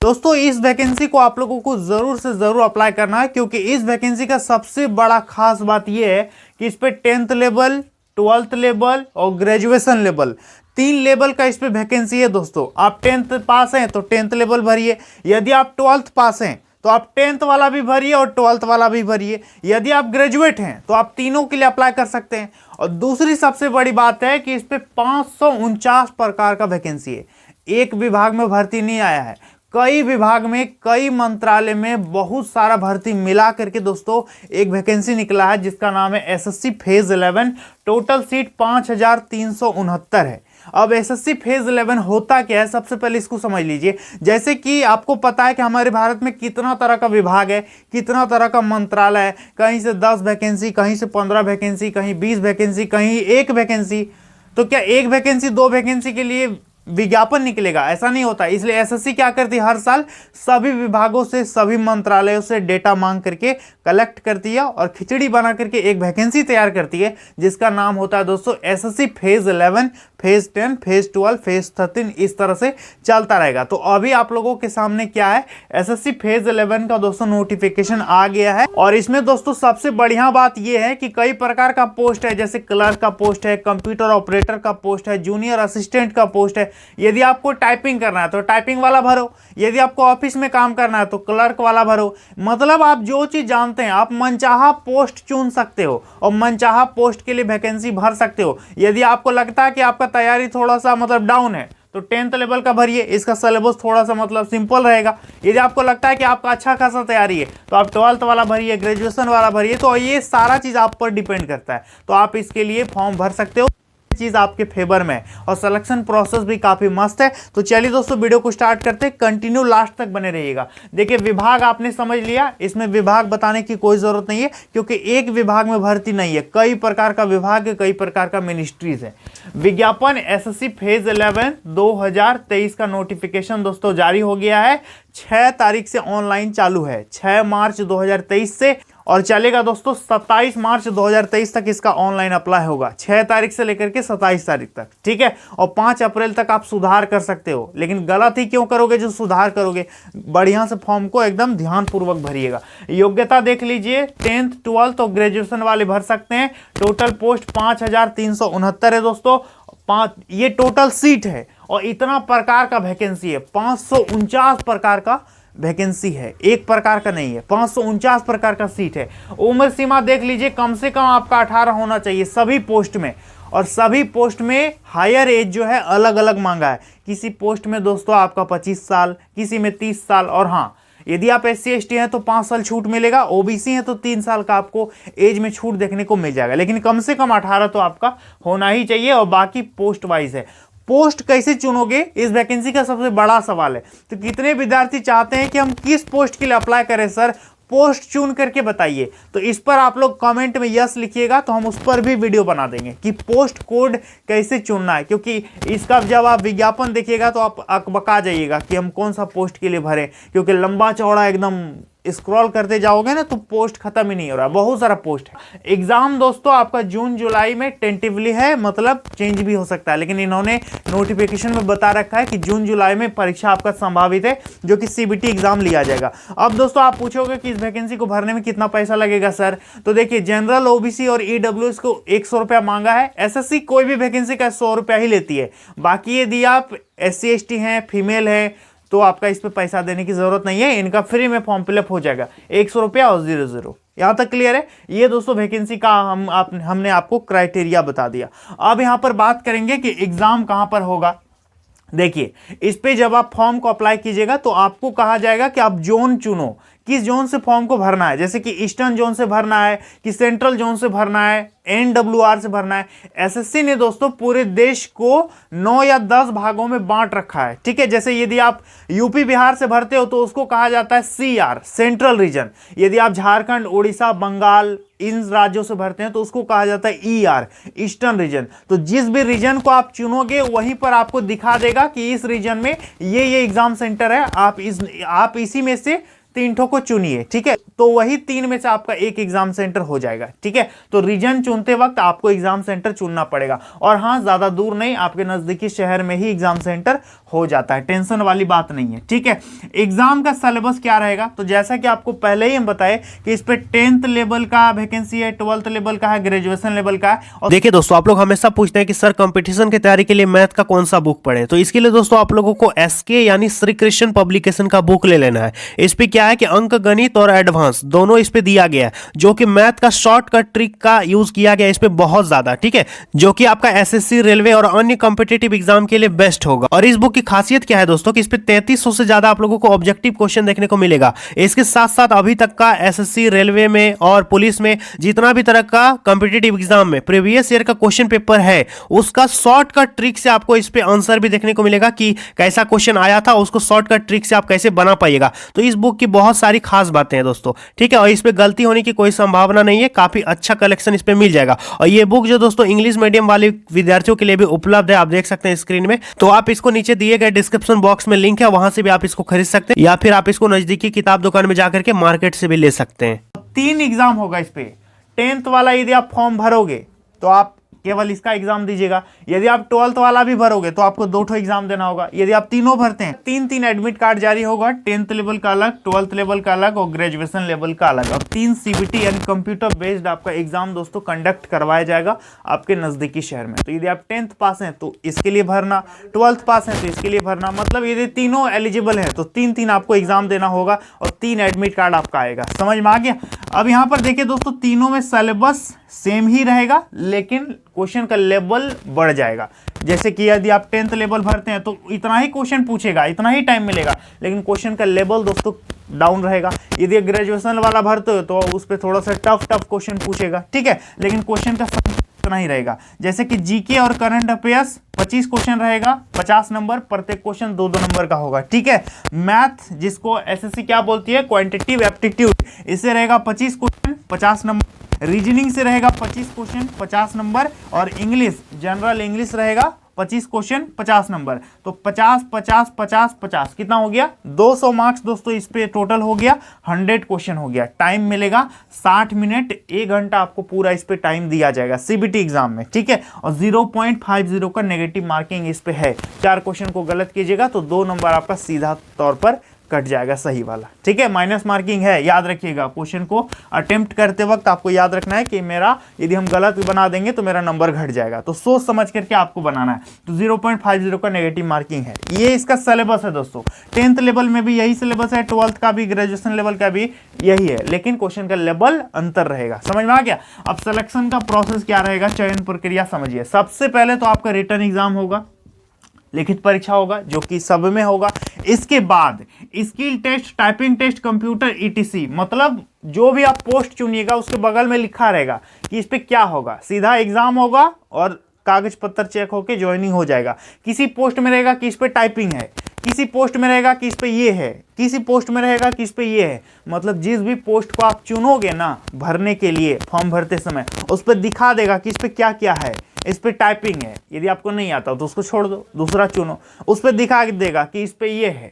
दोस्तों इस वैकेंसी को आप लोगों को जरूर से जरूर अप्लाई करना है, क्योंकि इस वैकेंसी का सबसे बड़ा खास बात यह है कि इस पे 10th लेवल, 12th लेवल और ग्रेजुएशन लेवल, 3 लेवल का इस पे वैकेंसी है। दोस्तों आप 10th पास हैं तो 10th लेवल भरिए, यदि आप 12th पास हैं तो आप 10th वाला भी भरिए और 12th वाला भी भरिए, यदि आप ग्रेजुएट हैं तो आप तीनों के लिए अप्लाई कर सकते हैं। और दूसरी सबसे बड़ी बात है कि इस पे 549 प्रकार का वैकेंसी है। एक विभाग में भर्ती नहीं आया है, कई विभाग में, कई मंत्रालय में बहुत सारा भर्ती मिला करके दोस्तों एक वैकेंसी निकला है जिसका नाम है एसएससी फेज 11। टोटल सीट 5369 है। अब एसएससी फेज 11 होता क्या है, सबसे पहले इसको समझ लीजिए। जैसे कि आपको पता है कि हमारे भारत में कितना तरह का विभाग है, कितना तरह का मंत्रालय है, कहीं से 10 वैकेंसी, कहीं से 15 वैकेंसी, कहीं 20 वैकेंसी, कहीं 1 वैकेंसी। तो क्या 1 वैकेंसी 2 वैकेंसी के लिए विज्ञापन निकलेगा? ऐसा नहीं होता। इसलिए एसएससी क्या करती है, हर साल सभी विभागों से, सभी मंत्रालयों से डेटा मांग करके कलेक्ट करती है और खिचड़ी बना करके एक वैकेंसी तैयार करती है जिसका नाम होता है दोस्तों SSC phase 11, phase 10, phase 12, phase 13, इस तरह से चलता रहेगा। तो अभी आप लोगों के सामने क्या है, एसएससी फेज 11 का दोस्तों नोटिफिकेशन आ गया है। और इसमें दोस्तों सबसे बढ़िया बात यह है कि कई प्रकार का पोस्ट है, जैसे क्लर्क का पोस्ट है, कंप्यूटर ऑपरेटर का पोस्ट है, जूनियर असिस्टेंट का पोस्ट है। यदि आपको टाइपिंग करना है तो टाइपिंग वाला भरो, यदि आपको ऑफिस में काम करना है तो क्लर्क वाला भरो। मतलब आप जो चीज जानते हैं आप मनचाहा पोस्ट चुन सकते हो और मनचाहा पोस्ट के लिए वैकेंसी भर सकते हो। यदि आपको लगता है कि आपका तैयारी थोड़ा सा मतलब डाउन है तो 10th लेवल का भरिए, इसका सिलेबस थोड़ा सा मतलब सिंपल रहेगा। यदि आपको लगता है कि आपका अच्छा खासा तैयारी है तो आप 12th वाला भरिए, ग्रेजुएशन वाला भरिए। तो ये सारा चीज आप पर डिपेंड करता है, तो आप इसके लिए फॉर्म भर सकते हो, चीज आपके फेवर में। और सिलेक्शन प्रोसेस भी काफी मस्त है। तो चलिए दोस्तों वीडियो को स्टार्ट करते हैं, कंटिन्यू लास्ट तक बने रहिएगा। देखिए विभाग आपने समझ लिया, इसमें विभाग बताने की कोई जरूरत नहीं है क्योंकि एक विभाग में भर्ती नहीं है, कई प्रकार का विभाग है, कई प्रकार का मिनिस्ट्रीज है। विज्ञापन एसएससी फेज 11 2023 का नोटिफिकेशन दोस्तों जारी हो गया है। 6 तारीख से ऑनलाइन चालू है, 6 मार्च 2023 से, और चलेगा दोस्तों 27 मार्च 2023 तक इसका ऑनलाइन अप्लाई होगा। 6 तारीख से लेकर के 27 तारीख तक, ठीक है। और 5 अप्रैल तक आप सुधार कर सकते हो, लेकिन गलत ही क्यों करोगे जो सुधार करोगे। बढ़िया से फॉर्म को एकदम ध्यानपूर्वक भरिएगा। योग्यता देख लीजिए, 10th, 12th और ग्रेजुएशन वाले भर सकते हैं। टोटल पोस्ट 5369 है दोस्तों। ये टोटल सीट है और इतना प्रकार का वैकेंसी है, 549 प्रकार का वैकेंसी है, एक प्रकार का नहीं है, 549 प्रकार का सीट है। उम्र सीमा देख लीजिए, कम से कम आपका 18 होना चाहिए सभी पोस्ट में, और सभी पोस्ट में हायर एज जो है अलग अलग मांगा है। किसी पोस्ट में दोस्तों आपका 25 साल, किसी में 30 साल, और हाँ यदि आप SC ST हैं तो 5 साल छूट मिलेगा, OBC हैं तो 3 साल का आपको एज में छूट देखने को मिल जाएगा, लेकिन कम से कम 18 तो आपका होना ही चाहिए। और बाकी पोस्ट वाइज है। पोस्ट कैसे चुनोगे, इस वैकेंसी का सबसे बड़ा सवाल है। तो कितने विद्यार्थी चाहते हैं कि हम किस पोस्ट के लिए अप्लाई करें सर, पोस्ट चुन करके बताइए। तो इस पर आप लोग कमेंट में यस लिखिएगा तो हम उस पर भी वीडियो बना देंगे कि पोस्ट कोड कैसे चुनना है, क्योंकि इसका जब आप विज्ञापन देखिएगा तो आप अकबका जाइएगा कि हम कौन सा पोस्ट के लिए भरें, क्योंकि लंबा चौड़ा एकदम स्क्रॉल करते जाओगे ना तो पोस्ट खत्म ही नहीं हो रहा, बहुत सारा पोस्ट है। एग्जाम दोस्तों आपका जून जुलाई में टेंटिवली है, मतलब चेंज भी हो सकता है, लेकिन इन्होंने नोटिफिकेशन में बता रखा है कि जून जुलाई में परीक्षा आपका संभावित है, जो कि CBT एग्जाम लिया जाएगा। अब दोस्तों आप पूछोगे कि इस वैकेंसी को भरने में कितना पैसा लगेगा सर, तो देखिए जनरल, OBC और EWS को 100 रुपया मांगा है। SSC कोई भी वैकेंसी का 100 रुपया ही लेती है। बाकी यदि आप SC ST हैं, फीमेल है, तो आपका इस पे पैसा देने की जरूरत नहीं है, इनका फ्री में फॉर्म फिलअप हो जाएगा, 100 रुपया और 00। यहां तक क्लियर है। ये दोस्तों वैकेंसी का हमने आपको क्राइटेरिया बता दिया। अब यहां पर बात करेंगे कि एग्जाम कहां पर होगा। देखिए इस पे जब आप फॉर्म को अप्लाई कीजिएगा तो आपको कहा जाएगा कि आप जोन चुनो, किस जोन से फॉर्म को भरना है, जैसे कि ईस्टर्न जोन से भरना है कि सेंट्रल जोन से भरना है, NWR से भरना है। SSC ने दोस्तों पूरे देश को 9 या 10 भागों में बांट रखा है, ठीक है। जैसे यदि आप यूपी बिहार से भरते हो तो उसको कहा जाता है CR, सेंट्रल रीजन। यदि आप झारखंड, उड़ीसा, बंगाल, इन राज्यों से भरते हैं तो उसको कहा जाता है ER, ईस्टर्न रीजन। तो जिस भी रीजन को आप चुनोगे वहीं पर आपको दिखा देगा कि इस रीजन में ये एग्जाम सेंटर है, आप इसी में से 3 ठो को चुनिए, ठीक है। तो वही 3 में से आपका एक एग्जाम सेंटर हो जाएगा। ठीक है, तो रीजन चुनते वक्त आपको एग्जाम सेंटर चुनना पड़ेगा। और हाँ, ज्यादा दूर नहीं, आपके नजदीकी शहर में ही एग्जाम सेंटर हो जाता है, टेंशन वाली बात नहीं है। ठीक है, एग्जाम का सिलेबस क्या रहेगा, तो जैसा कि आपको पहले ही हम बताए कि इस पे 10th लेवल का वैकेंसी है, 12th लेवल का है, ग्रेजुएशन लेवल का है। और देखिए दोस्तों, आप लोग हमेशा पूछते हैं कि सर कंपटीशन की तैयारी के लिए मैथ का कौन सा बुक पढ़े, तो इसके लिए दोस्तों आप लोगों को एसके यानी श्री कृष्ण पब्लिकेशन का बुक ले लेना है। इस पे क्या है कि अंक गणित और एडवांस दोनों इस पे दिया गया है, जो कि मैथ का शॉर्टकट ट्रिक का यूज किया गया इस पे बहुत ज्यादा। ठीक है, जो कि आपका एसएससी, रेलवे और अन्य कॉम्पिटिटिव एग्जाम के लिए बेस्ट होगा। और इस बुक की खासियत क्या है दोस्तों कि इस पे 3300 से ज्यादा आप लोगों को ऑब्जेक्टिव क्वेश्चन देखने को मिलेगा। इसके साथ साथ अभी तक का एसएससी, रेलवे में और पुलिस में जितना भी तरह का कॉम्पिटिटिव एग्जाम में प्रीवियस ईयर का क्वेश्चन पेपर है, उसका शॉर्टकट ट्रिक से आपको इस पे आंसर भी देखने को मिलेगा कि कैसा क्वेश्चन आया था, उसको शॉर्टकट ट्रिक से आप कैसे बना पाइएगा। तो इस बुक की बहुत सारी खास बातें हैं दोस्तों। ठीक है, और इस पे गलती होने की कोई संभावना नहीं है, काफी अच्छा कलेक्शन इस पे मिल जाएगा। और ये बुक जो दोस्तों इंग्लिश मीडियम वाले विद्यार्थियों के लिए भी उपलब्ध है, आप देख सकते हैं स्क्रीन में। तो आप इसको नीचे दिए गए डिस्क्रिप्शन बॉक्स में लिंक है, वहां से भी आप इसको खरीद सकते हैं, या फिर आप इसको नजदीकी किताब दुकान में जाकर के मार्केट से भी ले सकते हैं। 3 एग्जाम होगा इस पे। 10th वाला यदि आप फॉर्म भरोगे तो आप केवल इसका एग्जाम दीजिएगा। यदि आप 12th वाला भी भरोगे तो आपको 2 एग्जाम देना होगा। यदि आप तीनों भरते हैं, 3 एडमिट कार्ड जारी होगा, 10th लेवल का अलग, 12th लेवल का अलग और ग्रेजुएशन लेवल का अलग। और 3 सीबीटी यानी कंप्यूटर बेस्ड आपका एग्जाम दोस्तों कंडक्ट करवाया जाएगा आपके नजदीकी शहर में। तो यदि आप 10th पास हैं तो इसके लिए भरना, 12th पास हैं तो इसके लिए भरना, मतलब यदि तीनों एलिजिबल है तो 3 आपको एग्जाम देना होगा और 3 एडमिट कार्ड आपका आएगा। समझ में आ गया। अब यहां पर देखिए दोस्तों, तीनों में सिलेबस सेम ही रहेगा, लेकिन क्वेश्चन का लेवल बढ़ जाएगा। जैसे कि यदि आप 10th लेवल भरते हैं तो इतना ही क्वेश्चन पूछेगा, इतना ही टाइम मिलेगा, लेकिन क्वेश्चन का लेवल दोस्तों डाउन रहेगा। यदि ग्रेजुएशन वाला भरते हो तो उस पर थोड़ा सा टफ क्वेश्चन पूछेगा। ठीक है, लेकिन क्वेश्चन का इतना ही रहेगा। जैसे कि जीके और करंट अफेयर्स 25 क्वेश्चन रहेगा, 50 नंबर, प्रत्येक क्वेश्चन 2-2 नंबर का होगा। ठीक है, मैथ जिसको एसएससी क्या बोलती है, क्वांटिटेटिव एप्टीट्यूड, इससे रहेगा 25 क्वेश्चन, 50 नंबर। रीजनिंग से रहेगा 25 क्वेश्चन, 50 नंबर। और इंग्लिश, जनरल इंग्लिश रहेगा 25 क्वेश्चन, 50 नंबर। तो 50 50 50 50 कितना हो गया, 200 मार्क्स दोस्तों इस पे टोटल हो गया, 100 क्वेश्चन हो गया। टाइम मिलेगा 60 मिनट, 1 घंटा आपको पूरा इस पे टाइम दिया जाएगा सीबीटी एग्जाम में। ठीक है, और 0.50 का नेगेटिव मार्किंग इस पे है। 4 क्वेश्चन को गलत कीजिएगा तो 2 नंबर आपका सीधा तौर पर कट जाएगा, सही वाला। ठीक है, माइनस मार्किंग है, याद रखिएगा। क्वेश्चन को अटेम्प्ट करते वक्त आपको याद रखना है कि मेरा यदि हम गलत बना देंगे तो मेरा नंबर घट जाएगा, तो सोच समझ करके आपको बनाना है। तो 0.50 का नेगेटिव मार्किंग है। ये इसका सिलेबस है दोस्तों। 10th लेवल में भी यही सिलेबस है, 12th का भी, ग्रेजुएशन लेवल का भी यही है, लेकिन क्वेश्चन का लेवल अंतर रहेगा। समझ में आ गया। अब सिलेक्शन का प्रोसेस क्या रहेगा, चयन प्रक्रिया समझिए। सबसे पहले तो आपका रिटन एग्जाम होगा, लिखित परीक्षा होगा जो कि सब में होगा। इसके बाद skill test, typing test, computer etc, मतलब जो भी आप पोस्ट चुनिएगा उसके बगल में लिखा रहेगा कि इस पे क्या होगा। सीधा एग्जाम होगा और कागज पत्र चेक होके ज्वाइनिंग हो जाएगा। किसी पोस्ट में रहेगा कि इस पे टाइपिंग है, किसी पोस्ट में रहेगा कि इस पे ये है, किसी पोस्ट में रहेगा कि इस पे ये है। मतलब जिस भी पोस्ट को आप चुनोगे ना भरने के लिए, फॉर्म भरते समय, उस पर दिखा देगा कि इस पे क्या क्या है। इस पे टाइपिंग है, यदि आपको नहीं आता तो उसको छोड़ दो, दूसरा चुनो। उस पर दिखा देगा कि इस पे ये है,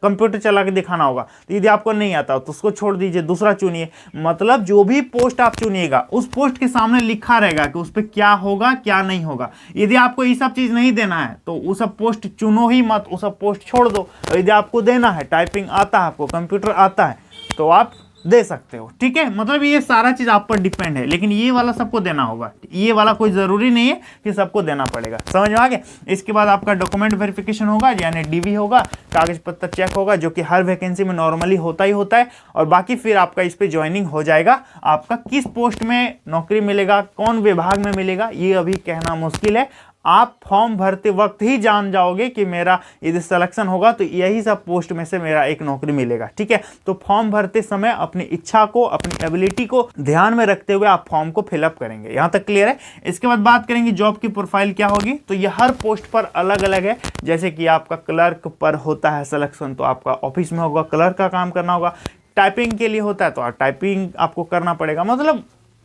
कंप्यूटर चला के दिखाना होगा। तो यदि आपको नहीं आता तो उसको छोड़ दीजिए, दूसरा चुनिए। मतलब जो भी पोस्ट आप चुनिएगा उस पोस्ट के सामने लिखा रहेगा कि उस पर क्या होगा क्या नहीं होगा। यदि आपको ये सब चीज़ नहीं देना है तो वो सब पोस्ट चुनो ही मत, वो सब पोस्ट छोड़ दो। और यदि आपको देना है, टाइपिंग आता है आपको, कंप्यूटर आता है, तो आप दे सकते हो। ठीक है, मतलब ये सारा चीज आप पर डिपेंड है, लेकिन ये वाला सबको देना होगा। ये वाला कोई जरूरी नहीं है कि सबको देना पड़ेगा। समझ में आ गया। इसके बाद आपका डॉक्यूमेंट वेरिफिकेशन होगा, यानी डीवी होगा, कागज पत्र चेक होगा, जो कि हर वैकेंसी में नॉर्मली होता ही होता है। और बाकी फिर आपका इस पे ज्वाइनिंग हो जाएगा। आपका किस पोस्ट में नौकरी मिलेगा, कौन विभाग में मिलेगा, ये अभी कहना मुश्किल है। आप फॉर्म भरते वक्त ही जान जाओगे कि मेरा यदि सिलेक्शन होगा तो यही सब पोस्ट में से मेरा एक नौकरी मिलेगा। ठीक है, तो फॉर्म भरते समय अपनी इच्छा को, अपनी एबिलिटी को ध्यान में रखते हुए आप फॉर्म को फिलअप करेंगे। यहां तक क्लियर है। इसके बाद बात करेंगे जॉब की प्रोफाइल क्या होगी। तो ये हर पोस्ट पर अलग अलग है। जैसे कि आपका क्लर्क पर होता है सिलेक्शन, तो आपका ऑफिस में होगा, क्लर्क का काम करना होगा। टाइपिंग के लिए होता है तो टाइपिंग आपको करना पड़ेगा। मतलब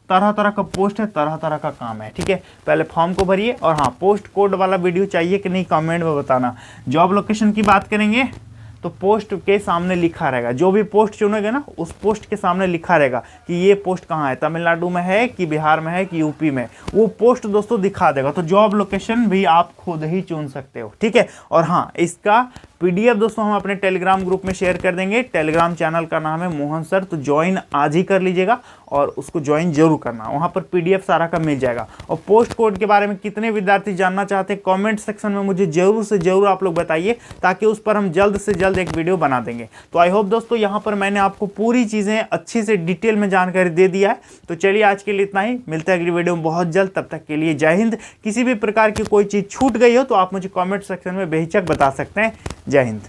तरह तरह का पोस्ट है, तरह तरह का काम है। ठीक है, पहले फॉर्म को भरिए। और हाँ, पोस्ट कोड वाला वीडियो चाहिए कि नहीं, कमेंट में बताना। जॉब लोकेशन की बात करेंगे तो पोस्ट के सामने लिखा रहेगा, जो भी पोस्ट चुनेंगे ना उस पोस्ट के सामने लिखा रहेगा कि ये पोस्ट कहाँ है, तमिलनाडु में है कि बिहार में है कि यूपी में, वो पोस्ट दोस्तों दिखा देगा। तो जॉब लोकेशन भी आप खुद ही चुन सकते हो, ठीक है। और हाँ, इसका PDF दोस्तों हम अपने टेलीग्राम ग्रुप में शेयर कर देंगे। टेलीग्राम चैनल का नाम है मोहन सर, तो ज्वाइन आज ही कर लीजिएगा और उसको ज्वाइन जरूर करना, वहाँ पर PDF सारा का मिल जाएगा। और पोस्ट कोड के बारे में कितने विद्यार्थी जानना चाहते हैं कमेंट सेक्शन में मुझे जरूर से जरूर आप लोग बताइए, ताकि उस पर हम जल्द से जल्द एक वीडियो बना देंगे। तो आई होप दोस्तों यहाँ पर मैंने आपको पूरी चीज़ें अच्छी से डिटेल में जानकारी दे दिया है। तो चलिए आज के लिए इतना ही, मिलते हैं अगली वीडियो में बहुत जल्द। तब तक के लिए जय हिंद। किसी भी प्रकार की कोई चीज़ छूट गई हो तो आप मुझे कॉमेंट सेक्शन में बेहिचक बता सकते हैं। जय हिंद।